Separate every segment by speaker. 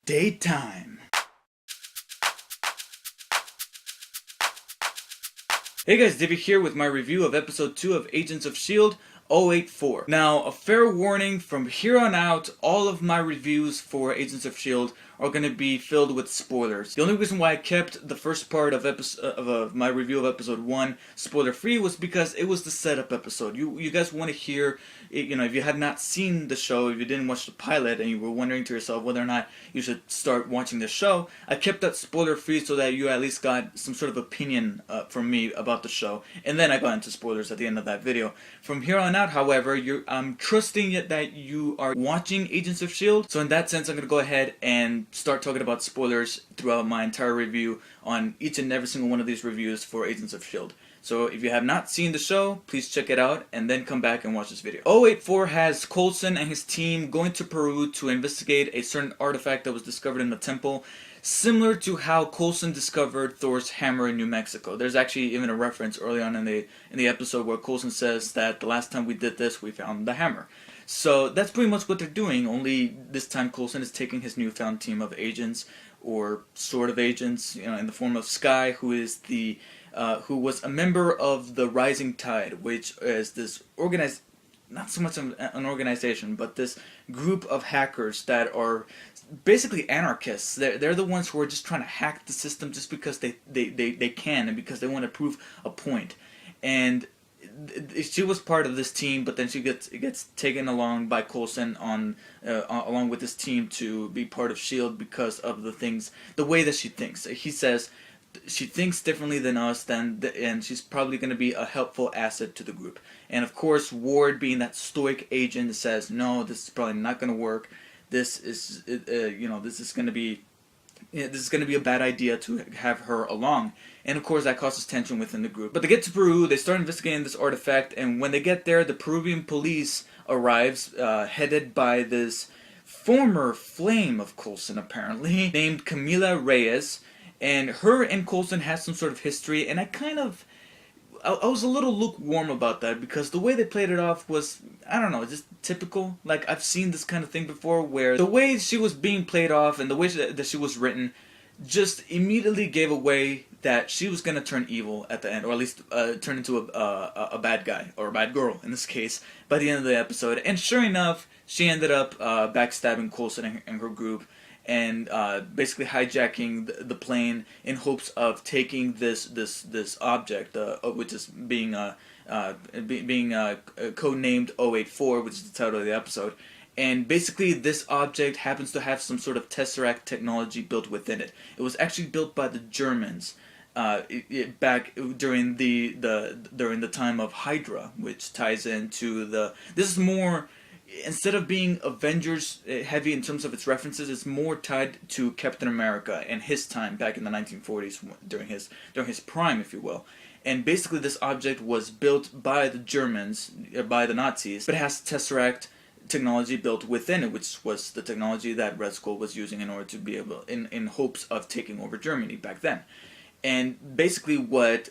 Speaker 1: Daytime. Hey guys, Divvy here with my review of episode 2 of Agents of S.H.I.E.L.D. 084. Now, a fair warning, from here on out, all of my reviews for Agents of S.H.I.E.L.D. are going to be filled with spoilers. The only reason why I kept the first part of my review of episode 1 spoiler free was because it was the setup episode. You guys want to hear, if you had not seen the show, if you didn't watch the pilot and you were wondering to yourself whether or not you should start watching the show, I kept that spoiler free so that you at least got some sort of opinion from me about the show, and then I got into spoilers at the end of that video. From here on out, however, I'm trusting that you are watching Agents of S.H.I.E.L.D., so in that sense I'm going to go ahead and start talking about spoilers throughout my entire review on each and every single one of these reviews for Agents of S.H.I.E.L.D. So if you have not seen the show, please check it out and then come back and watch this video. 084 has Coulson and his team going to Peru to investigate a certain artifact that was discovered in the temple, similar to how Coulson discovered Thor's hammer in New Mexico. There's actually even a reference early on in the episode where Coulson says that the last time we did this, we found the hammer. So that's pretty much what they're doing, only this time Coulson is taking his newfound team of agents, or sort of agents, in the form of Skye, who was a member of the Rising Tide, which is this not so much an organization, but this group of hackers that are basically anarchists. They're the ones who are just trying to hack the system just because they can, and because they want to prove a point. And she was part of this team, but then she gets taken along by Coulson along with this team to be part of S.H.I.E.L.D. because of the way that she thinks. He says she thinks differently than us, and she's probably going to be a helpful asset to the group. And of course, Ward, being that stoic agent, says, no, this is probably not going to work. This is going to be a bad idea to have her along. And of course that causes tension within the group. But they get to Peru, they start investigating this artifact, and when they get there, the Peruvian police arrives, headed by this former flame of Coulson, apparently, named Camila Reyes. And her and Coulson has some sort of history, and I was a little lukewarm about that, because the way they played it off was, I don't know, just typical. Like, I've seen this kind of thing before, where the way she was being played off and the way that she was written just immediately gave away that she was going to turn evil at the end, or at least turn into a bad guy, or a bad girl in this case, by the end of the episode. And sure enough, she ended up backstabbing Coulson and her group, and basically hijacking the plane in hopes of taking this object, which is being codenamed 084, which is the title of the episode. And basically, this object happens to have some sort of tesseract technology built within it. It was actually built by the Germans back during the time of Hydra, which ties into this is more. Instead of being Avengers heavy in terms of its references, it's more tied to Captain America and his time back in the 1940s, during his prime, if you will. And basically, this object was built by the Germans, by the Nazis, but it has Tesseract technology built within it, which was the technology that Red Skull was using in order to be able, in hopes of taking over Germany back then. And basically what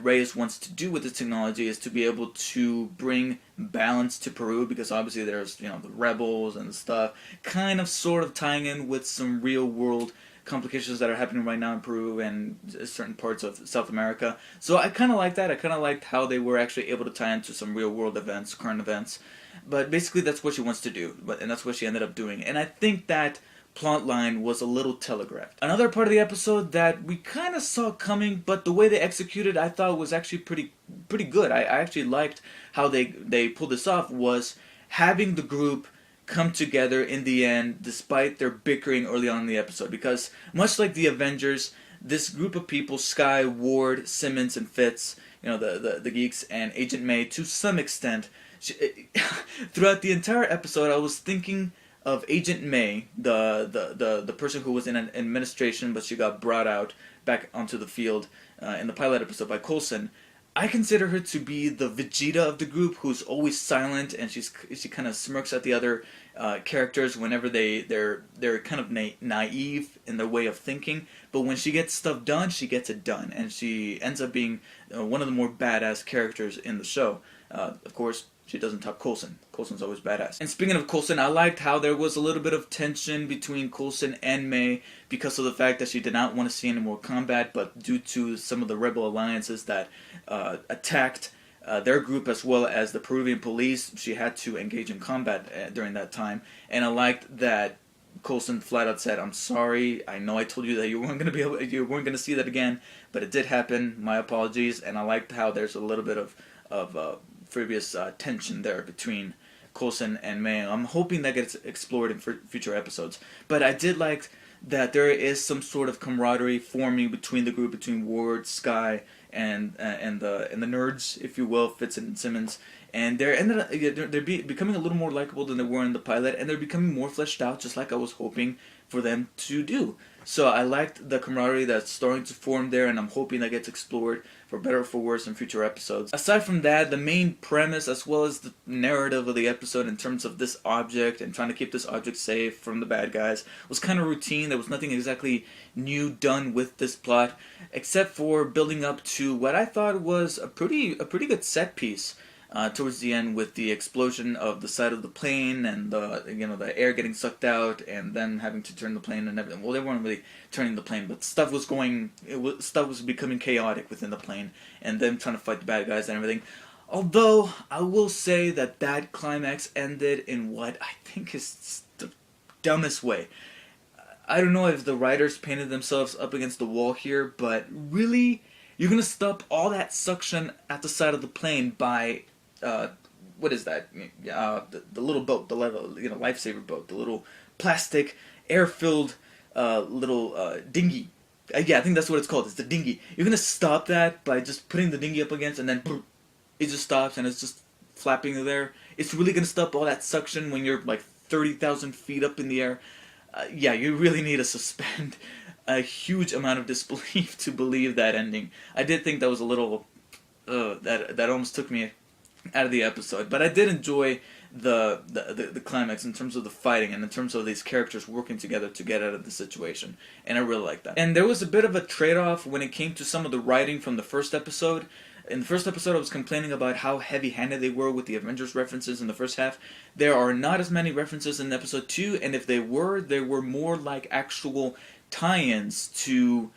Speaker 1: Reyes wants to do with this technology is to be able to bring balance to Peru, because obviously there's, the rebels and stuff, kind of sort of tying in with some real world complications that are happening right now in Peru and certain parts of South America. So I kind of like that. I kind of liked how they were actually able to tie into some real world events, current events. But basically that's what she wants to do, and that's what she ended up doing. And I think that plot line was a little telegraphed. Another part of the episode that we kind of saw coming, but the way they executed, I thought was actually pretty good. I actually liked how they pulled this off, was having the group come together in the end despite their bickering early on in the episode. Because much like the Avengers, this group of people, Skye, Ward, Simmons, and Fitz, the geeks, and Agent May, to some extent, throughout the entire episode, I was thinking of Agent May, the person who was in an administration, but she got brought out back onto the field in the pilot episode by Coulson. I consider her to be the Vegeta of the group, who's always silent, and she kind of smirks at the other characters whenever they're kind of naive in their way of thinking. But when she gets stuff done, she gets it done, and she ends up being one of the more badass characters in the show. Of course, she doesn't top Coulson. Coulson's always badass. And speaking of Coulson, I liked how there was a little bit of tension between Coulson and May because of the fact that she did not want to see any more combat, but due to some of the rebel alliances that attacked their group as well as the Peruvian police, she had to engage in combat during that time. And I liked that Coulson flat out said, "I'm sorry. I know I told you that you weren't going to see that again, but it did happen. My apologies." And I liked how there's a little bit of previous tension there between Coulson and May. I'm hoping that gets explored in future episodes. But I did like that there is some sort of camaraderie forming between the group, between Ward, Sky, and the nerds, if you will, Fitz and Simmons. And they're becoming a little more likable than they were in the pilot, and they're becoming more fleshed out, just like I was hoping for them to do. So I liked the camaraderie that's starting to form there, and I'm hoping that gets explored for better or for worse in future episodes. Aside from that, the main premise as well as the narrative of the episode in terms of this object and trying to keep this object safe from the bad guys was kind of routine. There was nothing exactly new done with this plot, except for building up to what I thought was a pretty good set piece. Towards the end, with the explosion of the side of the plane and the air getting sucked out and then having to turn the plane and everything. Well, they weren't really turning the plane, but stuff was becoming chaotic within the plane, and them trying to fight the bad guys and everything. Although I will say that climax ended in what I think is the dumbest way. I don't know if the writers painted themselves up against the wall here, but really, you're gonna stop all that suction at the side of the plane by what is that? The little boat, the lifesaver boat, the little plastic air-filled little dinghy. Yeah, I think that's what it's called. It's the dinghy. You're gonna stop that by just putting the dinghy up against, and then boom, it just stops and it's just flapping there. It's really gonna stop all that suction when you're like 30,000 feet up in the air. Yeah, you really need to suspend a huge amount of disbelief to believe that ending. I did think that was a little that almost took me out of the episode, but I did enjoy the climax in terms of the fighting and in terms of these characters working together to get out of the situation, and I really liked that. And there was a bit of a trade-off when it came to some of the writing from the first episode. In the first episode, I was complaining about how heavy-handed they were with the Avengers references in the first half. There are not as many references in episode 2, and if they were more like actual tie-ins to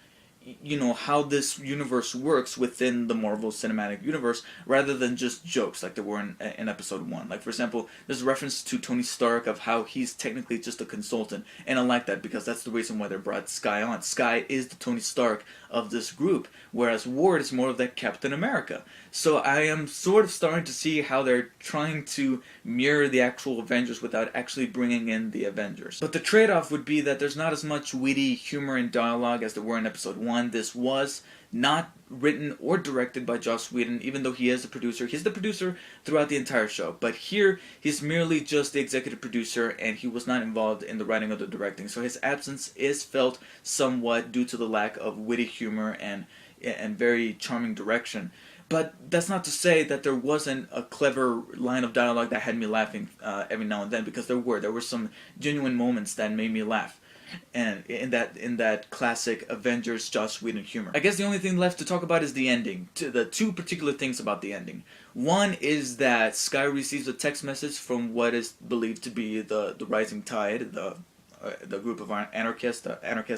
Speaker 1: how this universe works within the Marvel Cinematic Universe, rather than just jokes like there were in episode 1. Like, for example, there's a reference to Tony Stark of how he's technically just a consultant, and I like that because that's the reason why they brought Sky on. Sky is the Tony Stark of this group, whereas Ward is more of that Captain America. So I am sort of starting to see how they're trying to mirror the actual Avengers without actually bringing in the Avengers. But the trade-off would be that there's not as much witty humor and dialogue as there were in episode 1. This was not written or directed by Joss Whedon, even though he is the producer. He's the producer throughout the entire show, but here he's merely just the executive producer, and he was not involved in the writing or the directing. So his absence is felt somewhat due to the lack of witty humor and very charming direction. But that's not to say that there wasn't a clever line of dialogue that had me laughing every now and then, because there were some genuine moments that made me laugh. And in that classic Avengers Joss Whedon humor. I guess the only thing left to talk about is the ending. The two particular things about the ending. One is that Sky receives a text message from what is believed to be the Rising Tide, the group of anarchist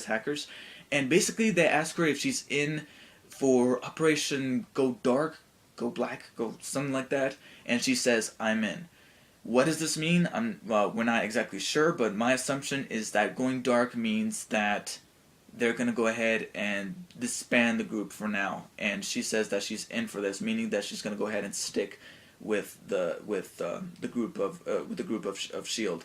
Speaker 1: hackers, and basically they ask her if she's in for Operation Go Dark, Go Black, Go something like that, and she says, "I'm in." What does this mean? We're not exactly sure, but my assumption is that going dark means that they're going to go ahead and disband the group for now, and she says that she's in for this, meaning that she's going to go ahead and stick with the group of S.H.I.E.L.D.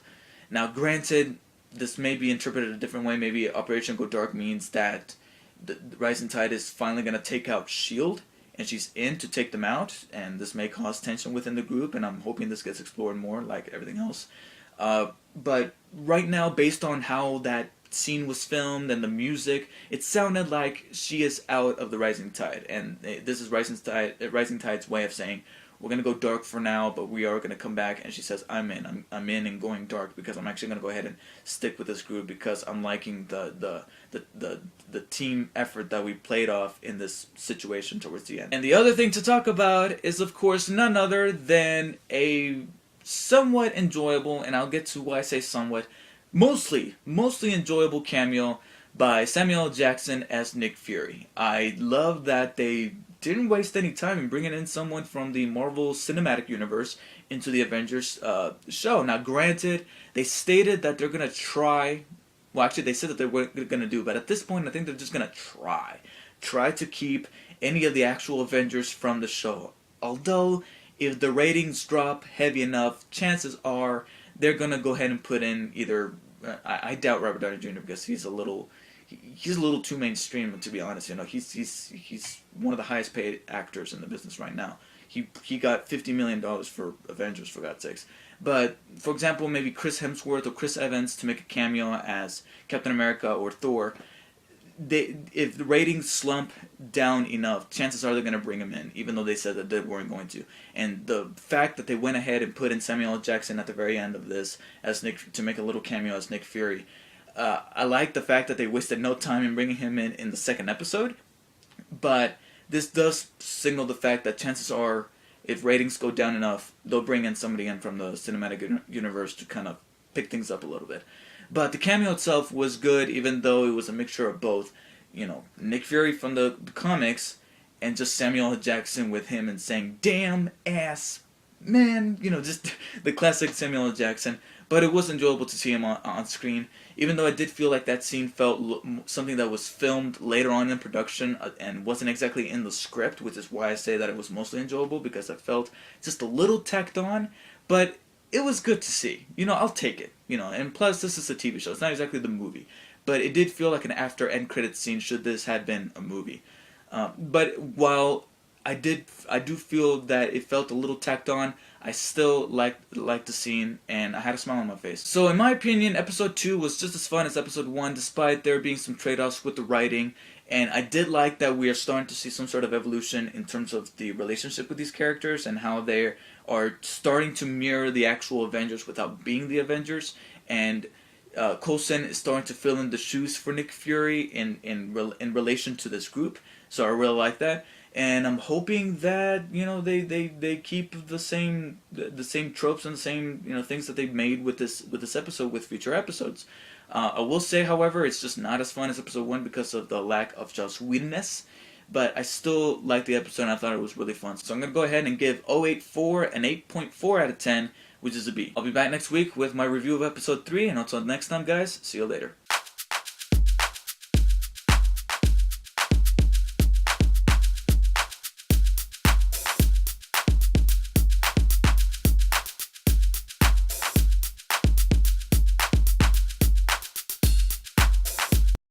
Speaker 1: Now, granted, this may be interpreted a different way. Maybe Operation Go Dark means that the Rising Tide is finally going to take out S.H.I.E.L.D., and she's in to take them out, and this may cause tension within the group, and I'm hoping this gets explored more, like everything else. But right now, based on how that scene was filmed and the music, it sounded like she is out of the Rising Tide, and this is Rising Tide's way of saying, we're gonna go dark for now, but we are gonna come back. And she says, I'm in. I'm in and going dark because I'm actually gonna go ahead and stick with this group because I'm liking the team effort that we played off in this situation towards the end. And the other thing to talk about is, of course, none other than a somewhat enjoyable, and I'll get to why I say somewhat, mostly enjoyable cameo by Samuel L. Jackson as Nick Fury. I love that they didn't waste any time in bringing in someone from the Marvel Cinematic Universe into the Avengers show. Now, granted, they stated that they're going to try, well, actually, they said that they were going to do, but at this point, I think they're just going to try to keep any of the actual Avengers from the show. Although, if the ratings drop heavy enough, chances are they're going to go ahead and put in either, I doubt Robert Downey Jr. because he's a little too mainstream, to be honest. You know, he's one of the highest paid actors in the business right now. He got $50 million for Avengers, for God's sakes. But for example, maybe Chris Hemsworth or Chris Evans to make a cameo as Captain America or Thor. If the ratings slump down enough, chances are they're going to bring him in, even though they said that they weren't going to. And the fact that they went ahead and put in Samuel L. Jackson at the very end of this as Nick, to make a little cameo as Nick Fury. I like the fact that they wasted no time in bringing him in the second episode, but this does signal the fact that chances are, if ratings go down enough, they'll bring in somebody in from the cinematic universe to kind of pick things up a little bit. But the cameo itself was good, even though it was a mixture of both, you know, Nick Fury from the comics and just Samuel L. Jackson with him and saying, damn ass man, you know, just the classic Samuel L. Jackson. But it was enjoyable to see him on screen, even though I did feel like that scene felt something that was filmed later on in production and wasn't exactly in the script, which is why I say that it was mostly enjoyable, because I felt just a little tacked on, but it was good to see. You know, I'll take it. You know, and plus this is a TV show. It's not exactly the movie, but it did feel like an after end credits scene should this had been a movie. But while I do feel that it felt a little tacked on, I still liked the scene, and I had a smile on my face. So in my opinion, episode 2 was just as fun as episode 1, despite there being some trade-offs with the writing. And I did like that we are starting to see some sort of evolution in terms of the relationship with these characters and how they are starting to mirror the actual Avengers without being the Avengers. And Coulson is starting to fill in the shoes for Nick Fury in relation to this group. So I really like that. And I'm hoping that, you know, they keep the same tropes and the same, you know, things that they've made with this episode with future episodes. I will say, however, it's just not as fun as episode 1 because of the lack of just weirdness. But I still like the episode and I thought it was really fun. So I'm going to go ahead and give 084 an 8.4 out of 10, which is a B. I'll be back next week with my review of episode 3, and until next time, guys, see you later.